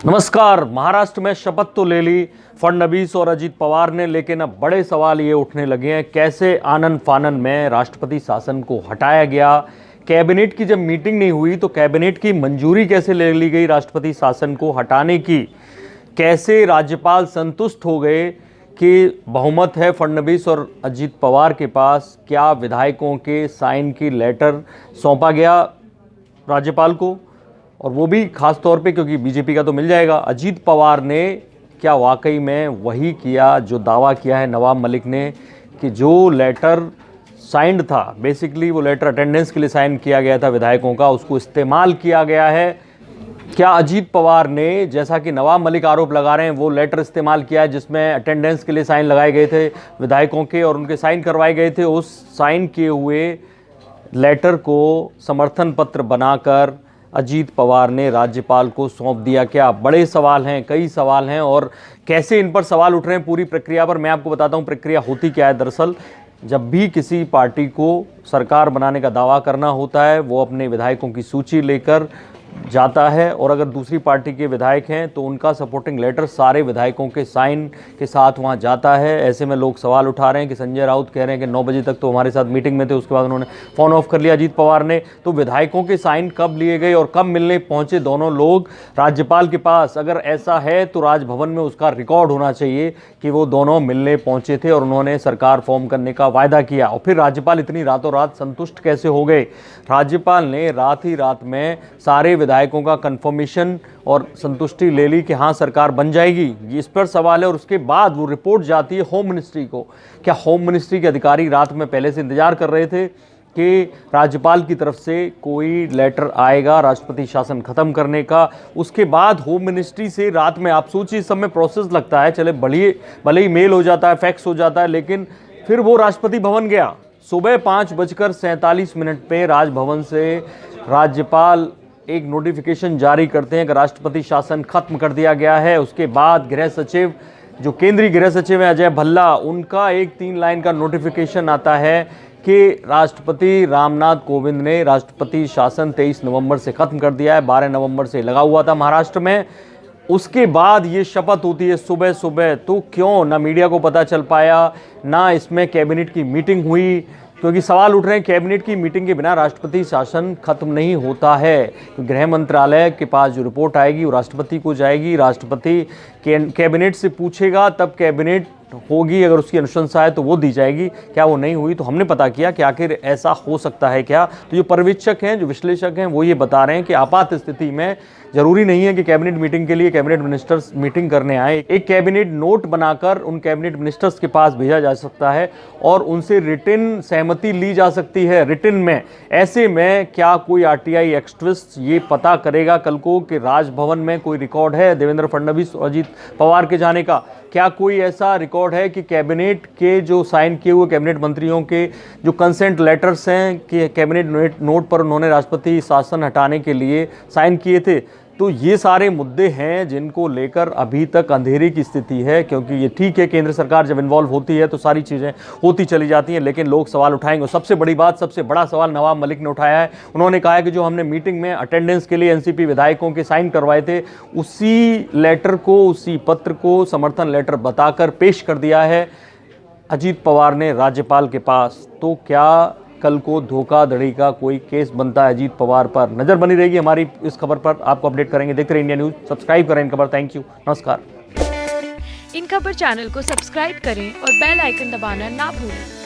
नमस्कार। महाराष्ट्र में शपथ तो ले ली फडणवीस और अजीत पवार ने, लेकिन अब बड़े सवाल ये उठने लगे हैं कैसे आनन फानन में राष्ट्रपति शासन को हटाया गया। कैबिनेट की जब मीटिंग नहीं हुई तो कैबिनेट की मंजूरी कैसे ले ली गई राष्ट्रपति शासन को हटाने की। कैसे राज्यपाल संतुष्ट हो गए कि बहुमत है फडणवीस और अजीत पवार के पास। क्या विधायकों के साइन की लेटर सौंपा गया राज्यपाल को, और वो भी खास तौर पे क्योंकि बीजेपी का तो मिल जाएगा। अजीत पवार ने क्या वाकई में वही किया जो दावा किया है नवाब मलिक ने, कि जो लेटर साइंड था, बेसिकली वो लेटर अटेंडेंस के लिए साइन किया गया था विधायकों का, उसको इस्तेमाल किया गया है। क्या अजीत पवार ने, जैसा कि नवाब मलिक आरोप लगा रहे हैं, वो लेटर इस्तेमाल किया है जिसमें अटेंडेंस के लिए साइन लगाए गए थे विधायकों के और उनके साइन करवाए गए थे। उस साइन किए हुए लेटर को समर्थन पत्र बनाकर अजीत पवार ने राज्यपाल को सौंप दिया। क्या बड़े सवाल हैं, कई सवाल हैं, और कैसे इन पर सवाल उठ रहे हैं पूरी प्रक्रिया पर मैं आपको बताता हूं। प्रक्रिया होती क्या है दरअसल, जब भी किसी पार्टी को सरकार बनाने का दावा करना होता है वो अपने विधायकों की सूची लेकर जाता है, और अगर दूसरी पार्टी के विधायक हैं तो उनका सपोर्टिंग लेटर सारे विधायकों के साइन के साथ वहां जाता है। ऐसे में लोग सवाल उठा रहे हैं कि संजय राउत कह रहे हैं कि 9 बजे तक तो हमारे साथ मीटिंग में थे, उसके बाद उन्होंने फ़ोन ऑफ कर लिया अजीत पवार ने। तो विधायकों के साइन कब लिए गए और कब मिलने पहुंचे दोनों लोग राज्यपाल के पास, अगर ऐसा है तो राजभवन में उसका रिकॉर्ड होना चाहिए कि वो दोनों मिलने पहुंचे थे और उन्होंने सरकार फॉर्म करने का वायदा किया। और फिर राज्यपाल इतनी रातों रात संतुष्ट कैसे हो गए। राज्यपाल ने रात ही रात में सारे विधायकों का कंफर्मेशन और संतुष्टि ले ली कि हाँ सरकार बन जाएगी, इस पर सवाल है। और उसके बाद वो रिपोर्ट जाती है होम मिनिस्ट्री को। क्या होम मिनिस्ट्री के अधिकारी रात में पहले से इंतजार कर रहे थे कि राज्यपाल की तरफ से कोई लेटर आएगा राष्ट्रपति शासन खत्म करने का। उसके बाद होम मिनिस्ट्री से रात में, आप सोचिए इस सब में प्रोसेस लगता है, चले भले ही मेल हो जाता है, फैक्स हो जाता है, लेकिन फिर वो राष्ट्रपति भवन गया। सुबह 5:47 पे राजभवन से राज्यपाल एक नोटिफिकेशन जारी करते हैं कि राष्ट्रपति शासन खत्म कर दिया गया है। उसके बाद गृह सचिव, जो केंद्रीय गृह सचिव है अजय भल्ला, उनका एक 3 लाइन का नोटिफिकेशन आता है कि राष्ट्रपति रामनाथ कोविंद ने राष्ट्रपति शासन 23 नवंबर से खत्म कर दिया है। 12 नवंबर से लगा हुआ था महाराष्ट्र में। उसके बाद ये शपथ होती है सुबह सुबह। तो क्यों ना मीडिया को पता चल पाया, ना इसमें कैबिनेट की मीटिंग हुई, क्योंकि सवाल उठ रहे हैं कैबिनेट की मीटिंग के बिना राष्ट्रपति शासन खत्म नहीं होता है। गृह मंत्रालय के पास जो रिपोर्ट आएगी वो राष्ट्रपति को जाएगी, राष्ट्रपति कैबिनेट से पूछेगा, तब कैबिनेट होगी, अगर उसकी अनुशंसा है तो वो दी जाएगी। क्या वो नहीं हुई तो हमने पता किया कि आखिर ऐसा हो सकता है क्या। तो जो पर्यवेक्षक हैं, जो विश्लेषक हैं, वो ये बता रहे हैं कि आपात स्थिति में जरूरी नहीं है कि कैबिनेट मीटिंग के लिए कैबिनेट मिनिस्टर्स मीटिंग करने आए। एक कैबिनेट नोट बनाकर उन कैबिनेट मिनिस्टर्स के पास भेजा जा सकता है और उनसे रिटन सहमति ली जा सकती है रिटन में। ऐसे में क्या कोई आरटीआई एक्टिविस्ट ये पता करेगा कल को कि राजभवन में कोई रिकॉर्ड है देवेंद्र फडणवीस और अजीत पवार के जाने का? क्या कोई ऐसा रिकॉर्ड है कि कैबिनेट के जो साइन किए हुए कैबिनेट मंत्रियों के जो कंसेंट लेटर्स हैं कि कैबिनेट नोट पर उन्होंने राष्ट्रपति शासन हटाने के लिए साइन किए थे? तो ये सारे मुद्दे हैं जिनको लेकर अभी तक अंधेरे की स्थिति है, क्योंकि ये ठीक है केंद्र सरकार जब इन्वॉल्व होती है तो सारी चीज़ें होती चली जाती हैं, लेकिन लोग सवाल उठाएंगे। सबसे बड़ी बात, सबसे बड़ा सवाल नवाब मलिक ने उठाया है। उन्होंने कहा है कि जो हमने मीटिंग में अटेंडेंस के लिए एनसीपी विधायकों के साइन करवाए थे, उसी लेटर को, उसी पत्र को समर्थन लेटर बताकर पेश कर दिया है अजीत पवार ने राज्यपाल के पास। तो क्या कल को धोखाधड़ी का कोई केस बनता है अजीत पवार पर? नजर बनी रहेगी हमारी इस खबर पर, आपको अपडेट करेंगे। देखते रहिए इंडिया न्यूज, सब्सक्राइब करें इन खबर। थैंक यू, नमस्कार। इन खबर चैनल को सब्सक्राइब करें और बेल आइकन दबाना ना भूलें।